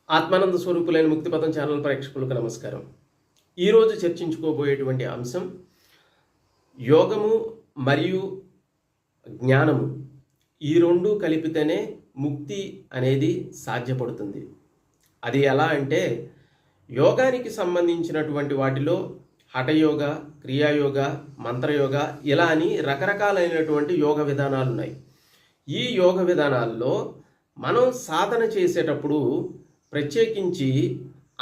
ఆత్మానంద స్వరూపులైన ముక్తిపథం channel ప్రేక్షకులకు నమస్కారం. ఈరోజు చర్చించుకోబోయేటువంటి అంశం యోగము మరియు జ్ఞానము. ఈ రెండు కలిపితేనే ముక్తి అనేది సాధ్యపడుతుంది. అది ఎలా అంటే యోగానికి సంబంధించినటువంటి వాటిలో హఠయోగ, క్రియాయోగ, మంత్రయోగ ఇలా అని రకరకాలైనటువంటి యోగ విధానాలు ఉన్నాయి. ఈ యోగ విధానాల్లో మనం సాధన చేసేటప్పుడు ప్రత్యేకించి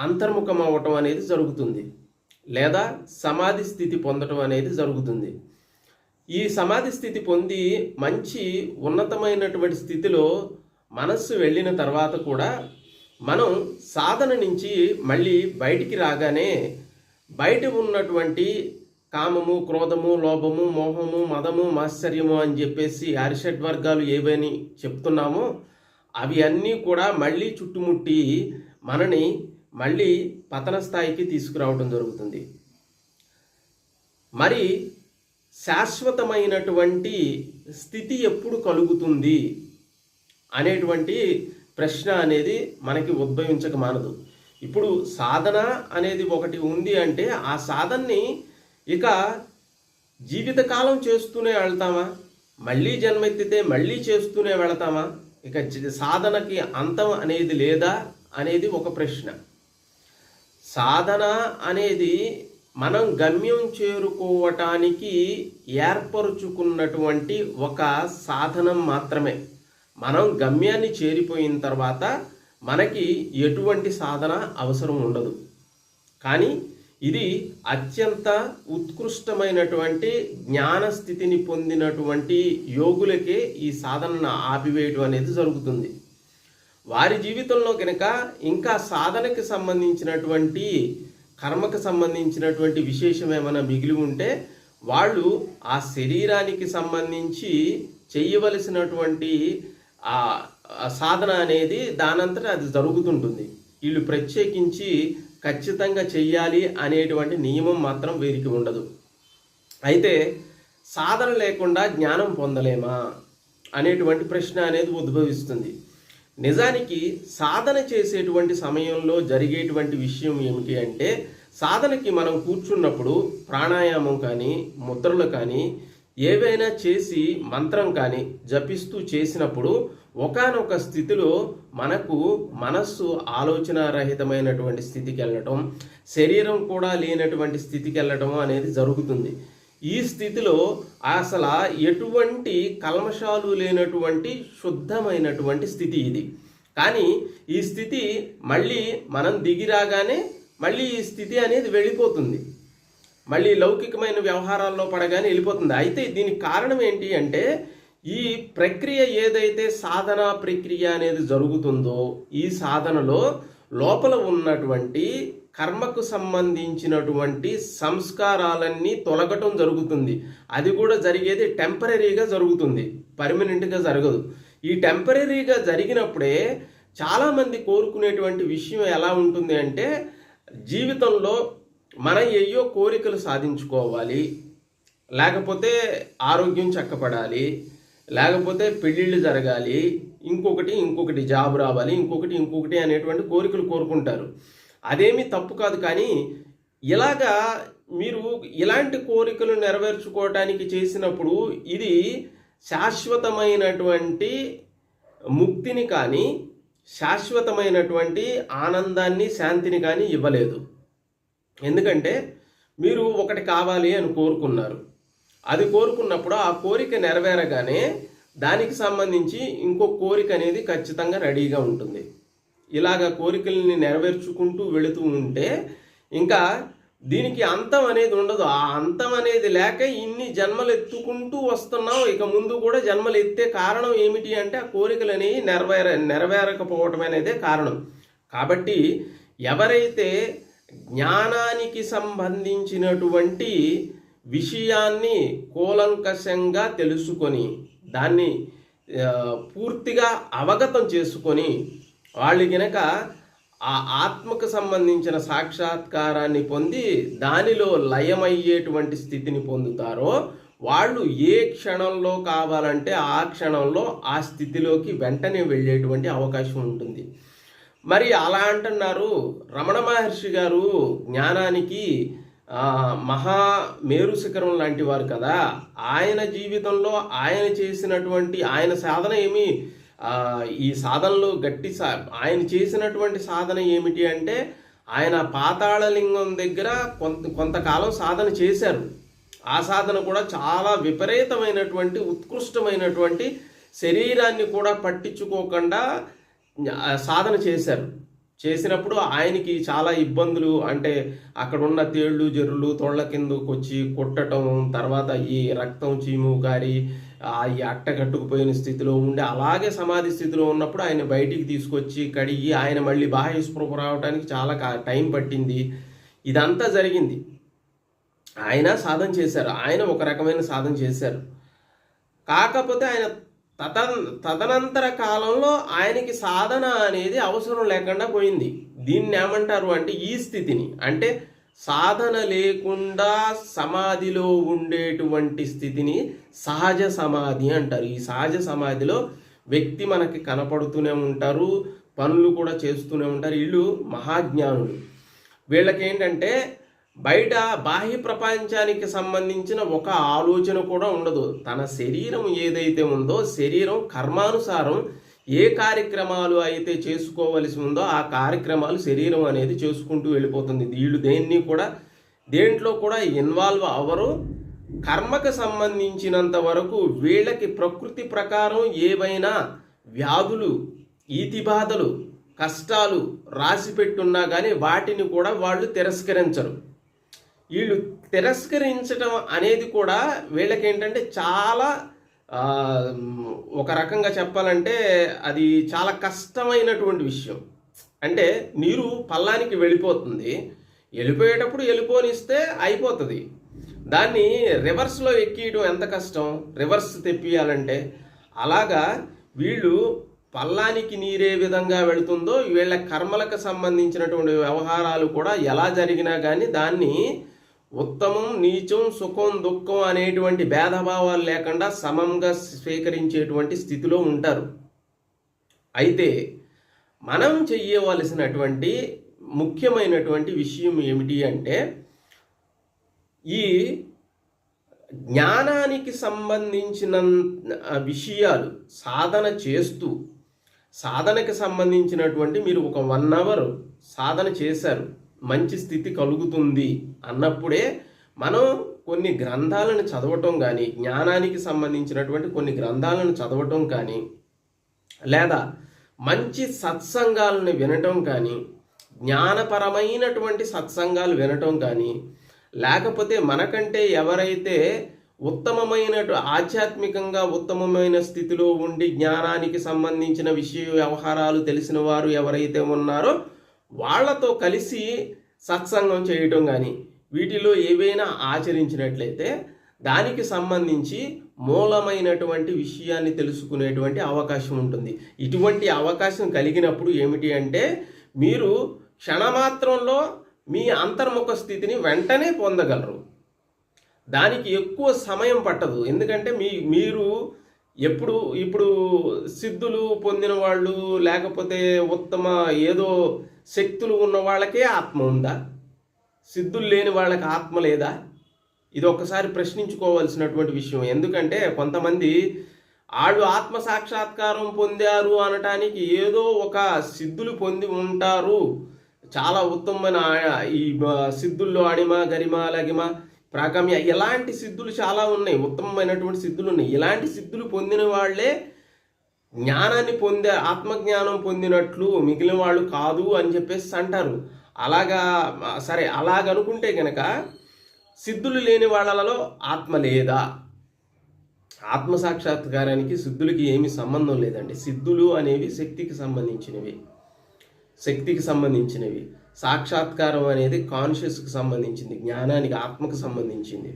అంతర్ముఖం అవ్వటం అనేది జరుగుతుంది, లేదా సమాధి స్థితి పొందటం అనేది జరుగుతుంది. ఈ సమాధి స్థితి పొంది మంచి ఉన్నతమైనటువంటి స్థితిలో మనస్సు వెళ్ళిన తర్వాత కూడా మనం సాధన నుంచి మళ్ళీ బయటికి రాగానే బయట ఉన్నటువంటి కామము, క్రోధము, లోభము, మోహము, మదము, మాత్సర్యము అని చెప్పేసి అరిషడ్వర్గాలు ఏవని చెప్తున్నామో అవి అన్నీ కూడా మళ్ళీ చుట్టుముట్టి మనని మళ్ళీ పతన స్థాయికి తీసుకురావడం జరుగుతుంది. మరి శాశ్వతమైనటువంటి స్థితి ఎప్పుడు కలుగుతుంది అనేటువంటి ప్రశ్న అనేది మనకి ఉద్భవించక మానదు. ఇప్పుడు సాధన అనేది ఒకటి ఉంది అంటే ఆ సాధనని ఇక జీవితకాలం చేస్తూనే వెళ్తామా, మళ్ళీ జన్మెత్తితే మళ్ళీ చేస్తూనే వెళతామా, ఇక సాధనకి అంతం అనేది లేదా అనేది ఒక ప్రశ్న. సాధన అనేది మనం గమ్యం చేరుకోవటానికి ఏర్పరుచుకున్నటువంటి ఒక సాధనం మాత్రమే. మనం గమ్యాన్ని చేరిపోయిన తర్వాత మనకి ఎటువంటి సాధన అవసరం ఉండదు. కానీ ఇది అత్యంత ఉత్కృష్టమైనటువంటి జ్ఞాన స్థితిని పొందినటువంటి యోగులకే ఈ సాధనను ఆపివేయడం అనేది జరుగుతుంది. వారి జీవితంలో కనుక ఇంకా సాధనకి సంబంధించినటువంటి కర్మకు సంబంధించినటువంటి విశేషం ఏమైనా మిగిలి ఉంటే వాళ్ళు ఆ శరీరానికి సంబంధించి చేయవలసినటువంటి ఆ సాధన అనేది దానంతటా అది జరుగుతుంటుంది. వీళ్ళు ప్రత్యేకించి ఖచ్చితంగా చెయ్యాలి అనేటువంటి నియమం మాత్రం వీరికి ఉండదు. అయితే సాధన లేకుండా జ్ఞానం పొందలేమా అనేటువంటి ప్రశ్న అనేది ఉద్భవిస్తుంది. నిజానికి సాధన చేసేటువంటి సమయంలో జరిగేటువంటి విషయం ఏమిటి అంటే సాధనకి మనం కూర్చున్నప్పుడు ప్రాణాయామం కానీ ముద్రలు కానీ ఏవైనా చేసి మంత్రం కానీ జపిస్తూ చేసినప్పుడు ఒకానొక స్థితిలో మనకు మనస్సు ఆలోచనారహితమైనటువంటి స్థితికి వెళ్ళటం, శరీరం కూడా లేనటువంటి స్థితికి వెళ్ళటం అనేది జరుగుతుంది. ఈ స్థితిలో అసలు ఎటువంటి కల్మషాలు లేనటువంటి శుద్ధమైనటువంటి స్థితి ఇది. కానీ ఈ స్థితి మళ్ళీ మనం దిగిరాగానే మళ్ళీ ఈ స్థితి అనేది వెళ్ళిపోతుంది, మళ్ళీ లౌకికమైన వ్యవహారాల్లో పడగానే వెళ్ళిపోతుంది. అయితే దీనికి కారణం ఏంటి అంటే ఈ ప్రక్రియ ఏదైతే సాధనా ప్రక్రియ అనేది జరుగుతుందో ఈ సాధనలో లోపల ఉన్నటువంటి కర్మకు సంబంధించినటువంటి సంస్కారాలన్నీ తొలగటం జరుగుతుంది. అది కూడా జరిగేది టెంపరీగా జరుగుతుంది, పర్మనెంట్గా జరగదు. ఈ టెంపరీగా జరిగినప్పుడే చాలామంది కోరుకునేటువంటి విషయం ఎలా ఉంటుంది అంటే జీవితంలో మనం ఏయో కోరికలు సాధించుకోవాలి, లేకపోతే ఆరోగ్యం చక్కపడాలి, లేకపోతే పెళ్ళిళ్ళు జరగాలి, ఇంకొకటి జాబ్ రావాలి, ఇంకొకటి అనేటువంటి కోరికలు కోరుకుంటారు. అదేమీ తప్పు కాదు. కానీ ఇలాగా మీరు ఇలాంటి కోరికలు నెరవేర్చుకోవటానికి చేసినప్పుడు ఇది శాశ్వతమైనటువంటి ముక్తిని కానీ శాశ్వతమైనటువంటి ఆనందాన్ని, శాంతిని కానీ ఇవ్వలేదు. ఎందుకంటే మీరు ఒకటి కావాలి అని కోరుకున్నారు. అది కోరుకున్నప్పుడు ఆ కోరిక నెరవేరగానే దానికి సంబంధించి ఇంకో కోరిక అనేది ఖచ్చితంగా రెడీగా ఉంటుంది. ఇలాగ కోరికల్ని నెరవేర్చుకుంటూ వెళుతూ ఉంటే ఇంకా దీనికి అంతం అనేది ఉండదు. ఆ అంతం అనేది లేక ఇన్ని జన్మలు ఎత్తుకుంటూ వస్తున్నాం. ఇక ముందు కూడా జన్మలు ఎత్తే కారణం ఏమిటి అంటే ఆ కోరికలు అనేవి నెరవేరకపోవటం అనేదే కారణం. కాబట్టి ఎవరైతే జ్ఞానానికి సంబంధించినటువంటి విషయాన్ని కూలంకషంగా తెలుసుకొని దాన్ని పూర్తిగా అవగతం చేసుకొని వాళ్ళు గనక ఆ ఆత్మకు సంబంధించిన సాక్షాత్కారాన్ని పొంది దానిలో లయమయ్యేటువంటి స్థితిని పొందుతారో వాళ్ళు ఏ క్షణంలో కావాలంటే ఆ క్షణంలో ఆ స్థితిలోకి వెంటనే వెళ్ళేటువంటి అవకాశం ఉంటుంది. మరి అలా అంటున్నారు. రమణ మహర్షి గారు జ్ఞానానికి మహా మేరు శిఖరం లాంటి వారు కదా. ఆయన జీవితంలో ఆయన చేసినటువంటి ఆయన సాధన ఏమి, ఈ సాధనలో ఆయన చేసినటువంటి సాధన ఏమిటి అంటే, ఆయన పాతాళలింగం దగ్గర కొంతకాలం సాధన చేశారు. ఆ సాధన కూడా చాలా విపరీతమైనటువంటి ఉత్కృష్టమైనటువంటి శరీరాన్ని కూడా పట్టించుకోకుండా సాధన చేశారు. చేసినప్పుడు ఆయనకి చాలా ఇబ్బందులు, అంటే అక్కడ ఉన్న తేళ్ళు జర్రులు తోళ్ల కిందకు వచ్చి కొట్టడం, తర్వాత ఈ రక్తం చీము గారి ఈ అట్టగట్టుకుపోయిన స్థితిలో ఉండి అలాగే సమాధి స్థితిలో ఉన్నప్పుడు ఆయన బయటికి తీసుకొచ్చి కడిగి ఆయన మళ్ళీ బాహ్య స్పృహ రావడానికి చాలా టైం పట్టింది. ఇదంతా జరిగింది. ఆయన సాధన చేశారు, ఆయన ఒక రకమైన సాధన చేశారు. కాకపోతే ఆయన తదనంతర కాలంలో ఆయనకి సాధన అనేది అవసరం లేకుండా పోయింది. దీన్ని ఏమంటారు అంటే, ఈ స్థితిని అంటే సాధన లేకుండా సమాధిలో ఉండేటువంటి స్థితిని సహజ సమాధి అంటారు. ఈ సహజ సమాధిలో వ్యక్తి మనకి కనపడుతూనే ఉంటారు, పనులు కూడా చేస్తూనే ఉంటారు. వీళ్ళు మహాజ్ఞానులు. వీళ్ళకేంటంటే బయట బాహ్య ప్రపంచానికి సంబంధించిన ఒక ఆలోచన కూడా ఉండదు. తన శరీరం ఏదైతే ఉందో, శరీరం కర్మానుసారం ఏ కార్యక్రమాలు అయితే చేసుకోవలసి ఉందో ఆ కార్యక్రమాలు శరీరం అనేది చేసుకుంటూ వెళ్ళిపోతుంది. వీళ్ళు దేంట్లో కూడా ఇన్వాల్వ్ అవ్వరు. కర్మకు సంబంధించినంత వరకు వీళ్ళకి ప్రకృతి ప్రకారం ఏవైనా వ్యాధులు, ఈతిబాధలు, కష్టాలు రాసి పెట్టున్నా కానీ వాటిని కూడా వాళ్ళు తిరస్కరించరు. వీళ్ళు తిరస్కరించడం అనేది కూడా వీళ్ళకేంటంటే చాలా ఒక రకంగా చెప్పాలంటే అది చాలా కష్టమైనటువంటి విషయం. అంటే నీరు పల్లానికి వెళ్ళిపోయేటప్పుడు వెళ్ళిపోనిస్తే అయిపోతుంది. దాన్ని రివర్స్లో ఎక్కియడం ఎంత కష్టం, రివర్స్ తెప్పియాలంటే. అలాగా వీళ్ళు పల్లానికి నీరే విధంగా వెళుతుందో వీళ్ళ కర్మలకు సంబంధించినటువంటి వ్యవహారాలు కూడా ఎలా జరిగినా కానీ దాన్ని ఉత్తమం, నీచం, సుఖం, దుఃఖం అనేటువంటి భేదభావాలు లేకుండా సమంగా స్వీకరించేటువంటి స్థితిలో ఉంటారు. అయితే మనం చెయ్యవలసినటువంటి ముఖ్యమైనటువంటి విషయం ఏమిటి అంటే, ఈ జ్ఞానానికి సంబంధించిన విషయాలు సాధన చేస్తూ, సాధనకి సంబంధించినటువంటి మీరు ఒక 1 అవర్ సాధన చేశారు, మంచి స్థితి కలుగుతుంది అన్నప్పుడే మనం కొన్ని గ్రంథాలను చదవటం కానీ, జ్ఞానానికి సంబంధించినటువంటి కొన్ని గ్రంథాలను చదవటం కానీ, లేదా మంచి సత్సంగాలను వినటం కానీ, జ్ఞానపరమైనటువంటి సత్సంగాలు వినటం కానీ, లేకపోతే మనకంటే ఎవరైతే ఆధ్యాత్మికంగా ఉత్తమమైన స్థితిలో ఉండి జ్ఞానానికి సంబంధించిన విషయ వ్యవహారాలు తెలిసిన వారు ఎవరైతే ఉన్నారో వాళ్లతో కలిసి సత్సంగం చేయటం కానీ, వీటిలో ఏవైనా ఆచరించినట్లయితే దానికి సంబంధించి మూలమైనటువంటి విషయాన్ని తెలుసుకునేటువంటి అవకాశం ఉంటుంది. ఇటువంటి అవకాశం కలిగినప్పుడు ఏమిటి అంటే, మీరు క్షణమాత్రంలో మీ అంతర్ముఖ స్థితిని వెంటనే పొందగలరు. దానికి ఎక్కువ సమయం పట్టదు. ఎందుకంటే మీరు ఇప్పుడు సిద్ధులు పొందిన వాళ్ళు, లేకపోతే ఉత్తమ ఏదో శక్తులు ఉన్న వాళ్ళకే ఆత్మ ఉందా? సిద్ధులు లేని వాళ్ళకి ఆత్మ లేదా? ఇది ఒక్కసారి ప్రశ్నించుకోవాల్సినటువంటి విషయం. ఎందుకంటే కొంతమంది వాళ్ళు ఆత్మ సాక్షాత్కారం పొందారు అనటానికి ఏదో ఒక సిద్ధులు పొంది ఉంటారు, చాలా ఉత్తమమైన ఈ సిద్ధుల్లో అణిమ, గరిమ, లగిమ, ప్రాగమ్య ఇలాంటి సిద్ధులు చాలా ఉన్నాయి, ఉత్తమమైనటువంటి సిద్ధులు ఉన్నాయి. ఇలాంటి సిద్ధులు పొందిన వాళ్ళే జ్ఞానాన్ని ఆత్మజ్ఞానం పొందినట్లు మిగిలిన వాళ్ళు కాదు అని చెప్పేసి అంటారు. సరే అలాగనుకుంటే కనుక సిద్ధులు లేని వాళ్ళలో ఆత్మ లేదా? ఆత్మ సాక్షాత్కారానికి సిద్ధులకి ఏమీ సంబంధం లేదండి. సిద్ధులు అనేవి శక్తికి సంబంధించినవి. సాక్షాత్కారం అనేది కాన్షియస్కి సంబంధించింది, జ్ఞానానికి, ఆత్మకు సంబంధించింది.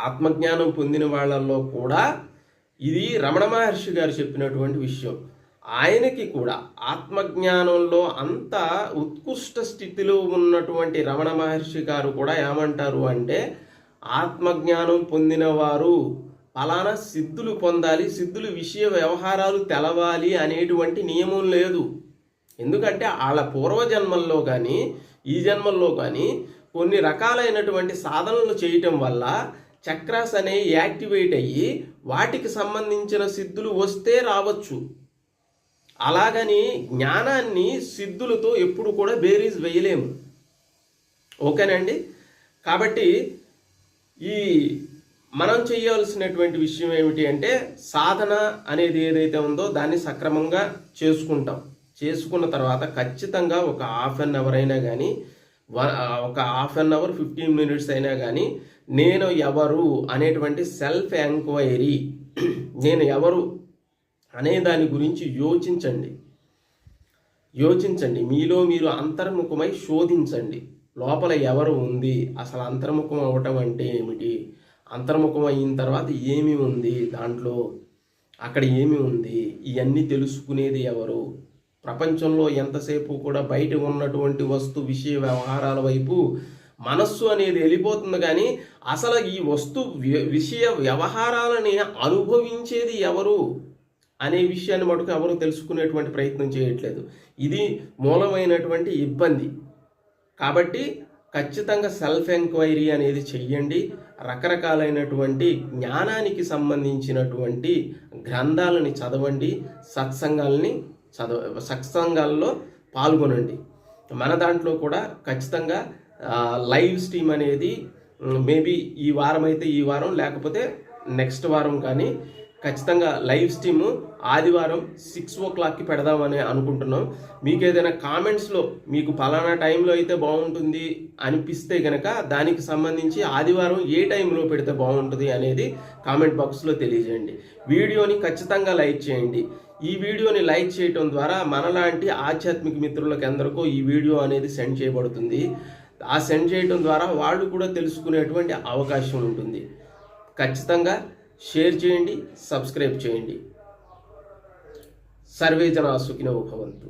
ఆత్మజ్ఞానం పొందిన వాళ్ళల్లో కూడా ఇది రమణ మహర్షి గారు చెప్పినటువంటి విషయం. ఆయనకి కూడా ఆత్మజ్ఞానంలో అంత ఉత్కృష్ట స్థితిలో ఉన్నటువంటి రమణ మహర్షి గారు కూడా ఏమంటారు అంటే, ఆత్మజ్ఞానం పొందిన వారు ఫలానా సిద్ధులు పొందాలి, సిద్ధులు విషయ వ్యవహారాలు తెలవాలి అనేటువంటి నియమం లేదు. ఎందుకంటే వాళ్ళ పూర్వజన్మల్లో కానీ ఈ జన్మల్లో కానీ కొన్ని రకాలైనటువంటి సాధనలు చేయటం వల్ల చక్రాస్ అనేవి యాక్టివేట్ అయ్యి వాటికి సంబంధించిన సిద్ధులు వస్తే రావచ్చు. అలాగని జ్ఞానాన్ని సిద్ధులతో ఎప్పుడు కూడా బేరీజ్ వేయలేము. ఓకేనండి. కాబట్టి ఈ మనం చేయాల్సినటువంటి విషయం ఏమిటి అంటే సాధన అనేది ఏదైతే ఉందో దాన్ని సక్రమంగా చేసుకున్న తర్వాత ఖచ్చితంగా ఒక హాఫ్ అన్ అవర్ అయినా కానీ ఒక హాఫ్ అన్ అవర్ 15 మినిట్స్ అయినా కానీ నేను ఎవరు అనేటువంటి సెల్ఫ్ ఎంక్వైరీ, నేను ఎవరు అనే దాని గురించి యోచించండి. మీలో మీరు అంతర్ముఖమై శోధించండి. లోపల ఎవరు ఉంది, అసలు అంతర్ముఖం అవ్వటం అంటే ఏమిటి, అంతర్ముఖం అయిన తర్వాత ఏమి ఉంది, దాంట్లో అక్కడ ఏమి ఉంది, ఇవన్నీ తెలుసుకునేది ఎవరు. ప్రపంచంలో ఎంతసేపు కూడా బయట ఉన్నటువంటి విషయ వ్యవహారాల వైపు మనస్సు అనేది వెళ్ళిపోతుంది, కానీ అసలు ఈ విషయ వ్యవహారాలని అనుభవించేది ఎవరు అనే విషయాన్ని మటుకు ఎవరు తెలుసుకునేటువంటి ప్రయత్నం చేయట్లేదు. ఇది మూలమైనటువంటి ఇబ్బంది. కాబట్టి ఖచ్చితంగా సెల్ఫ్ ఎంక్వైరీ అనేది చెయ్యండి. రకరకాలైనటువంటి జ్ఞానానికి సంబంధించినటువంటి గ్రంథాలని చదవండి, సత్సంగాల్లో పాల్గొనండి. మన దాంట్లో కూడా ఖచ్చితంగా లైవ్ స్ట్రీమ్ అనేది మేబీ ఈ వారం అయితే ఈ వారం, లేకపోతే నెక్స్ట్ వారం కానీ ఖచ్చితంగా లైవ్ స్ట్రీమ్ ఆదివారం 6 o'clock పెడదామని అనుకుంటున్నాం. మీకు ఏదైనా కామెంట్స్లో మీకు పలానా టైంలో అయితే బాగుంటుంది అనిపిస్తే కనుక దానికి సంబంధించి ఆదివారం ఏ టైంలో పెడితే బాగుంటుంది అనేది కామెంట్ బాక్స్లో తెలియజేయండి. వీడియోని ఖచ్చితంగా లైక్ చేయండి. ఈ వీడియోని లైక్ చేయటం ద్వారా మనలాంటి ఆధ్యాత్మిక మిత్రులకు ఎందరికో ఈ వీడియో అనేది సెండ్ చేయబడుతుంది. ఆ సెండ్ చేయడం ద్వారా వాళ్ళు కూడా తెలుసుకునేటువంటి అవకాశం ఉంటుంది. ఖచ్చితంగా షేర్ చేయండి, సబ్స్క్రైబ్ చేయండి. సర్వే జనా సుఖినో భవంతు.